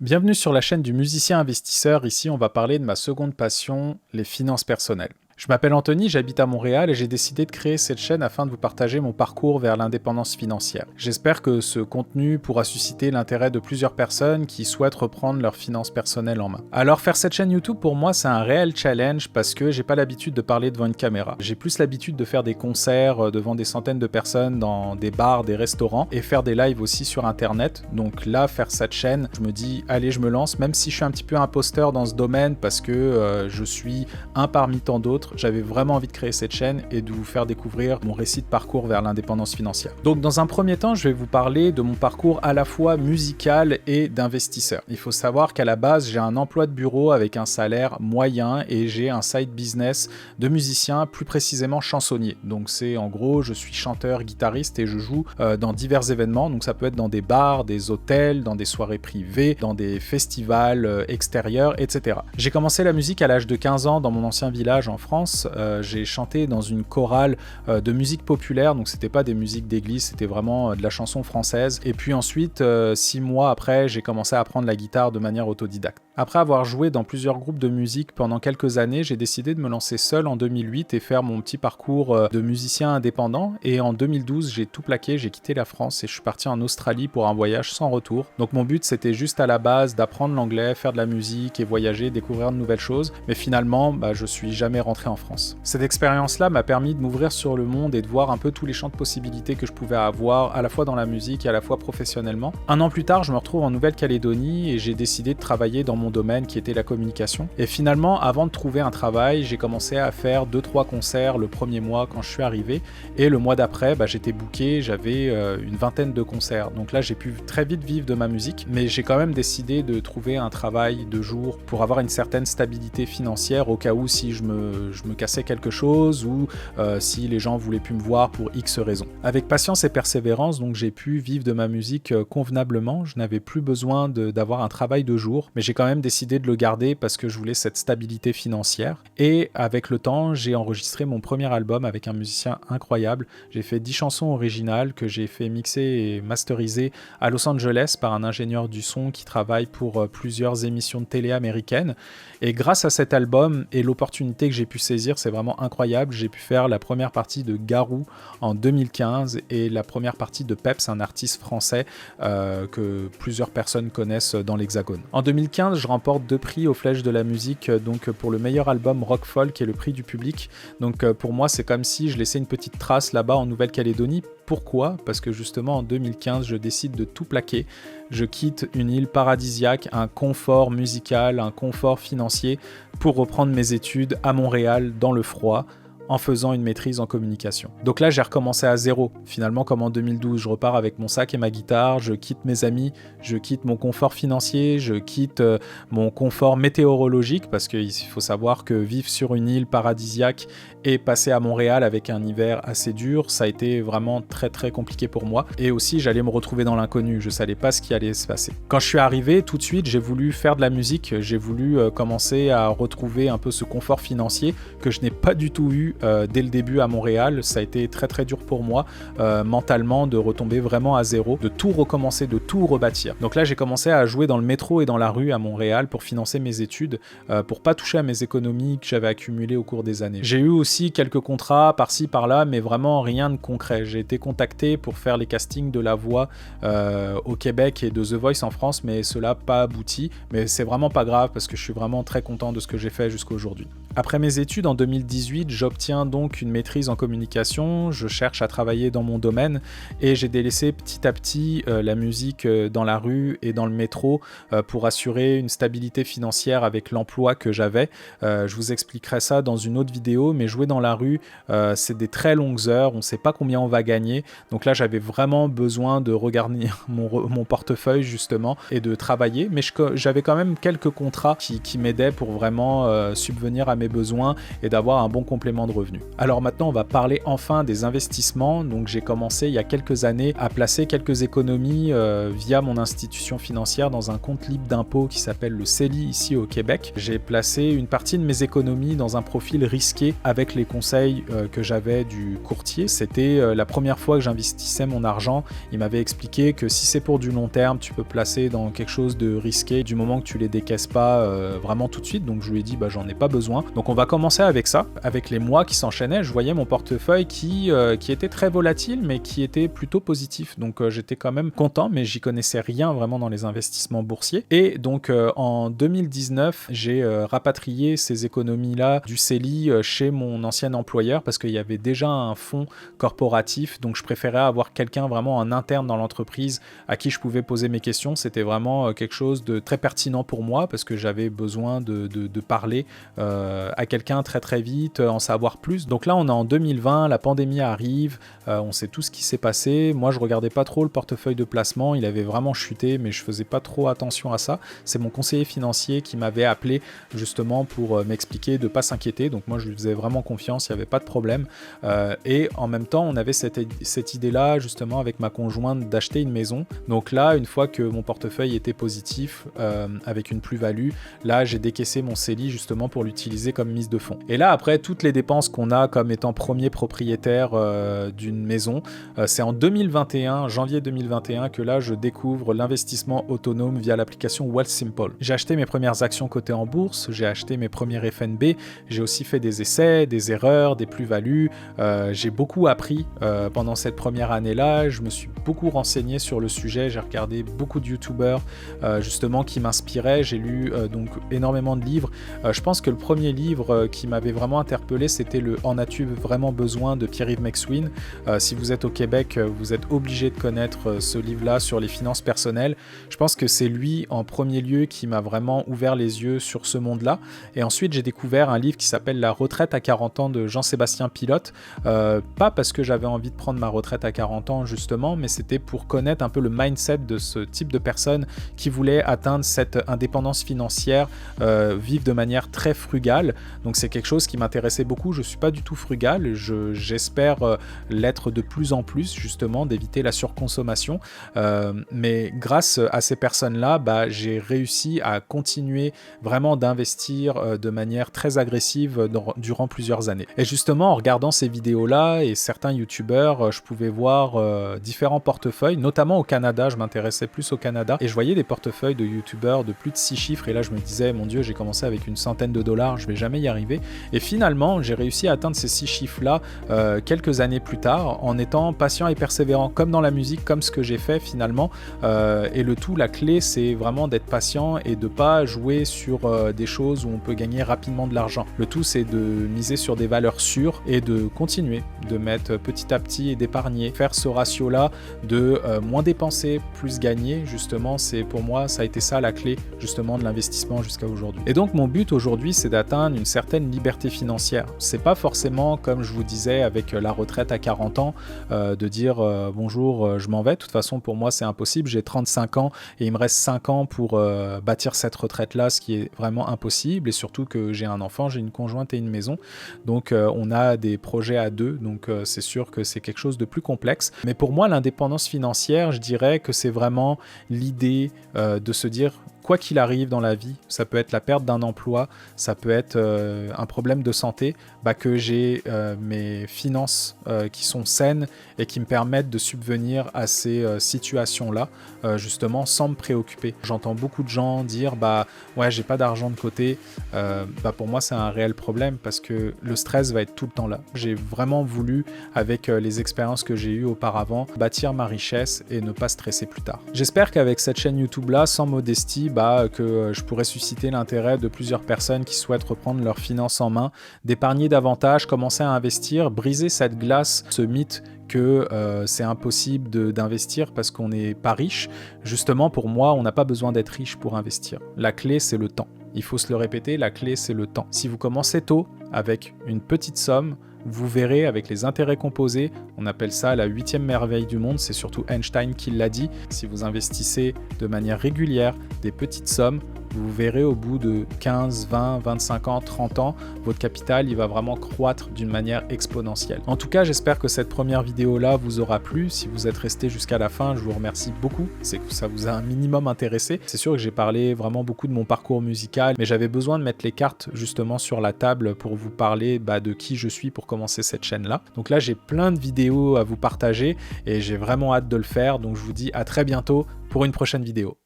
Bienvenue sur la chaîne du musicien investisseur. Ici, on va parler de ma seconde passion, les finances personnelles. Je m'appelle Anthony, j'habite à Montréal et j'ai décidé de créer cette chaîne afin de vous partager mon parcours vers l'indépendance financière. J'espère que ce contenu pourra susciter l'intérêt de plusieurs personnes qui souhaitent reprendre leurs finances personnelles en main. Alors faire cette chaîne YouTube pour moi c'est un réel challenge parce que j'ai pas l'habitude de parler devant une caméra. J'ai plus l'habitude de faire des concerts devant des centaines de personnes dans des bars, des restaurants et faire des lives aussi sur internet. Donc là faire cette chaîne, je me dis allez je me lance même si je suis un petit peu imposteur dans ce domaine parce que je suis un parmi tant d'autres. J'avais vraiment envie de créer cette chaîne et de vous faire découvrir mon récit de parcours vers l'indépendance financière. Donc dans un premier temps, je vais vous parler de mon parcours à la fois musical et d'investisseur. Il faut savoir qu'à la base, j'ai un emploi de bureau avec un salaire moyen et j'ai un side business de musicien, plus précisément chansonnier. Donc c'est en gros, je suis chanteur, guitariste et je joue dans divers événements. Donc ça peut être dans des bars, des hôtels, dans des soirées privées, dans des festivals extérieurs, etc. J'ai commencé la musique à l'âge de 15 ans dans mon ancien village en France. J'ai chanté dans une chorale de musique populaire, donc c'était pas des musiques d'église, c'était vraiment de la chanson française. Et puis ensuite, 6 mois après, j'ai commencé à apprendre la guitare de manière autodidacte. Après avoir joué dans plusieurs groupes de musique pendant quelques années, j'ai décidé de me lancer seul en 2008 et faire mon petit parcours de musicien indépendant. Et en 2012, j'ai tout plaqué, j'ai quitté la France et je suis parti en Australie pour un voyage sans retour. Donc mon but, c'était juste à la base d'apprendre l'anglais, faire de la musique et voyager, découvrir de nouvelles choses. Mais finalement, je suis jamais rentré en France. Cette expérience-là m'a permis de m'ouvrir sur le monde et de voir un peu tous les champs de possibilités que je pouvais avoir, à la fois dans la musique et à la fois professionnellement. Un an plus tard, je me retrouve en Nouvelle-Calédonie et j'ai décidé de travailler dans mon domaine qui était la communication. Et finalement, avant de trouver un travail, j'ai commencé à faire 2-3 concerts le premier mois quand je suis arrivé. Et le mois d'après, j'étais booké, j'avais une vingtaine de concerts. Donc là, j'ai pu très vite vivre de ma musique, mais j'ai quand même décidé de trouver un travail de jour pour avoir une certaine stabilité financière au cas où si je me cassais quelque chose ou si les gens voulaient plus me voir pour X raisons. Avec patience et persévérance, donc j'ai pu vivre de ma musique convenablement. Je n'avais plus besoin d'avoir un travail de jour, mais j'ai quand même décidé de le garder parce que je voulais cette stabilité financière. Et avec le temps, j'ai enregistré mon premier album avec un musicien incroyable. J'ai fait 10 chansons originales que j'ai fait mixer et masteriser à Los Angeles par un ingénieur du son qui travaille pour plusieurs émissions de télé américaines. Et grâce à cet album et l'opportunité que j'ai pu saisir, c'est vraiment incroyable. J'ai pu faire la première partie de Garou en 2015 et la première partie de Peps, un artiste français que plusieurs personnes connaissent dans l'Hexagone. En 2015, je remporte 2 prix aux Flèches de la musique, donc pour le meilleur album rock folk et le prix du public. Donc pour moi, c'est comme si je laissais une petite trace là-bas en Nouvelle-Calédonie. Pourquoi ? Parce que justement en 2015, je décide de tout plaquer. Je quitte une île paradisiaque, un confort musical, un confort financier pour reprendre mes études à Montréal dans le froid en faisant une maîtrise en communication. Donc là, j'ai recommencé à zéro. Finalement, comme en 2012, je repars avec mon sac et ma guitare, je quitte mes amis, je quitte mon confort financier, je quitte mon confort météorologique, parce qu'il faut savoir que vivre sur une île paradisiaque et passer à Montréal avec un hiver assez dur, ça a été vraiment très très compliqué pour moi. Et aussi, j'allais me retrouver dans l'inconnu, je savais pas ce qui allait se passer. Quand je suis arrivé, tout de suite, j'ai voulu faire de la musique, j'ai voulu commencer à retrouver un peu ce confort financier que je n'ai pas du tout eu dès le début à Montréal. Ça a été très très dur pour moi mentalement de retomber vraiment à zéro, de tout recommencer, de tout rebâtir. Donc là j'ai commencé à jouer dans le métro et dans la rue à Montréal pour financer mes études, pour pas toucher à mes économies que j'avais accumulées au cours des années. J'ai eu aussi quelques contrats par-ci par-là, mais vraiment rien de concret. J'ai été contacté pour faire les castings de La Voix au Québec et de The Voice en France, mais cela n'a pas abouti. Mais c'est vraiment pas grave parce que je suis vraiment très content de ce que j'ai fait jusqu'à aujourd'hui. Après mes études en 2018, j'obtiens donc une maîtrise en communication, je cherche à travailler dans mon domaine et j'ai délaissé petit à petit la musique dans la rue et dans le métro pour assurer une stabilité financière avec l'emploi que j'avais. Je vous expliquerai ça dans une autre vidéo, mais jouer dans la rue, c'est des très longues heures, on ne sait pas combien on va gagner. Donc là, j'avais vraiment besoin de regarder mon portefeuille justement et de travailler, mais j'avais quand même quelques contrats qui m'aidaient pour vraiment subvenir à mes besoins et d'avoir un bon complément de revenus. Alors maintenant, on va parler enfin des investissements. Donc j'ai commencé il y a quelques années à placer quelques économies via mon institution financière dans un compte libre d'impôt qui s'appelle le CELI ici au Québec. J'ai placé une partie de mes économies dans un profil risqué avec les conseils que j'avais du courtier. C'était la première fois que j'investissais mon argent. Il m'avait expliqué que si c'est pour du long terme, tu peux placer dans quelque chose de risqué du moment que tu les décaisses pas vraiment tout de suite. Donc je lui ai dit j'en ai pas besoin. Donc on va commencer avec ça. Avec les mois qui s'enchaînaient, je voyais mon portefeuille qui était très volatile mais qui était plutôt positif. Donc j'étais quand même content, mais j'y connaissais rien vraiment dans les investissements boursiers. Et donc en 2019, j'ai rapatrié ces économies-là du CELI chez mon ancien employeur parce qu'il y avait déjà un fonds corporatif. Donc je préférais avoir quelqu'un vraiment en interne dans l'entreprise à qui je pouvais poser mes questions. C'était vraiment quelque chose de très pertinent pour moi parce que j'avais besoin de parler à quelqu'un très très vite, en savoir plus. Donc là, on est en 2020, la pandémie arrive, on sait tout ce qui s'est passé. Moi, je regardais pas trop le portefeuille de placement, il avait vraiment chuté, mais je faisais pas trop attention à ça. C'est mon conseiller financier qui m'avait appelé justement pour m'expliquer de pas s'inquiéter. Donc moi, je lui faisais vraiment confiance, il n'y avait pas de problème. Et en même temps, on avait cette idée-là justement avec ma conjointe d'acheter une maison. Donc là, une fois que mon portefeuille était positif, avec une plus-value, là, j'ai décaissé mon CELI justement pour l'utiliser comme mise de fonds. Et là, après, toutes les dépenses qu'on a comme étant premier propriétaire d'une maison, c'est en 2021, janvier 2021, que là, je découvre l'investissement autonome via l'application Wealthsimple. J'ai acheté mes premières actions cotées en bourse, j'ai acheté mes premiers FNB, j'ai aussi fait des essais, des erreurs, des plus-values. J'ai beaucoup appris pendant cette première année-là. Je me suis beaucoup renseigné sur le sujet. J'ai regardé beaucoup de youtubeurs justement qui m'inspiraient. J'ai lu donc énormément de livres. Je pense que le premier livre qui m'avait vraiment interpellé, c'était le En as-tu vraiment besoin de Pierre-Yves McSween. Si vous êtes au Québec, vous êtes obligé de connaître ce livre-là sur les finances personnelles. Je pense que c'est lui en premier lieu qui m'a vraiment ouvert les yeux sur ce monde-là. Et ensuite, j'ai découvert un livre qui s'appelle La retraite à 40 ans de Jean-Sébastien Pilote. Pas parce que j'avais envie de prendre ma retraite à 40 ans justement, mais c'était pour connaître un peu le mindset de ce type de personnes qui voulaient atteindre cette indépendance financière, vivre de manière très frugale. Donc c'est quelque chose qui m'intéressait beaucoup. Je suis pas du tout frugal, j'espère l'être de plus en plus justement, d'éviter la surconsommation, mais grâce à ces personnes-là, j'ai réussi à continuer vraiment d'investir de manière très agressive durant plusieurs années. Et justement, en regardant ces vidéos-là et certains youtubeurs, je pouvais voir différents portefeuilles, notamment au Canada. Je m'intéressais plus au Canada et je voyais des portefeuilles de youtubeurs de plus de 6 chiffres et là je me disais, mon Dieu, j'ai commencé avec une centaine de dollars, je vais jamais y arriver. Et finalement, j'ai réussi à atteindre ces 6 chiffres-là quelques années plus tard en étant patient et persévérant, comme dans la musique, comme ce que j'ai fait finalement. Et le tout, la clé, c'est vraiment d'être patient et de pas jouer sur des choses où on peut gagner rapidement de l'argent. Le tout, c'est de miser sur des valeurs sûres et de continuer de mettre petit à petit et d'épargner. Faire ce ratio-là de moins dépenser, plus gagner, justement, c'est pour moi, ça a été ça la clé justement de l'investissement jusqu'à aujourd'hui. Et donc mon but aujourd'hui, c'est d'atteindre une certaine liberté financière. C'est pas forcément, comme je vous disais, avec la retraite à 40 ans, de dire bonjour, je m'en vais. De toute façon, pour moi, c'est impossible. J'ai 35 ans et il me reste 5 ans pour bâtir cette retraite-là, ce qui est vraiment impossible. Et surtout que j'ai un enfant, j'ai une conjointe et une maison. Donc on a des projets à deux. Donc c'est sûr que c'est quelque chose de plus complexe. Mais pour moi, l'indépendance financière, je dirais que c'est vraiment l'idée de se dire, quoi qu'il arrive dans la vie, ça peut être la perte d'un emploi, ça peut être un problème de santé, que j'ai mes finances qui sont saines et qui me permettent de subvenir à ces situations-là, justement sans me préoccuper. J'entends beaucoup de gens dire ouais, j'ai pas d'argent de côté. Pour moi, c'est un réel problème parce que le stress va être tout le temps là. J'ai vraiment voulu, avec les expériences que j'ai eues auparavant, bâtir ma richesse et ne pas stresser plus tard. J'espère qu'avec cette chaîne YouTube-là, sans modestie, que je pourrais susciter l'intérêt de plusieurs personnes qui souhaitent reprendre leurs finances en main, d'épargner davantage, commencer à investir, briser cette glace, ce mythe que c'est impossible d'investir parce qu'on n'est pas riche. Justement, pour moi, on n'a pas besoin d'être riche pour investir. La clé, c'est le temps. Il faut se le répéter, la clé, c'est le temps. Si vous commencez tôt, avec une petite somme, vous verrez avec les intérêts composés, on appelle ça la 8e merveille du monde, c'est surtout Einstein qui l'a dit. Si vous investissez de manière régulière des petites sommes, vous verrez au bout de 15, 20, 25 ans, 30 ans, votre capital il va vraiment croître d'une manière exponentielle. En tout cas, j'espère que cette première vidéo-là vous aura plu. Si vous êtes resté jusqu'à la fin, je vous remercie beaucoup. C'est que ça vous a un minimum intéressé. C'est sûr que j'ai parlé vraiment beaucoup de mon parcours musical, mais j'avais besoin de mettre les cartes justement sur la table pour vous parler de qui je suis pour commencer cette chaîne-là. Donc là, j'ai plein de vidéos à vous partager et j'ai vraiment hâte de le faire. Donc je vous dis à très bientôt pour une prochaine vidéo.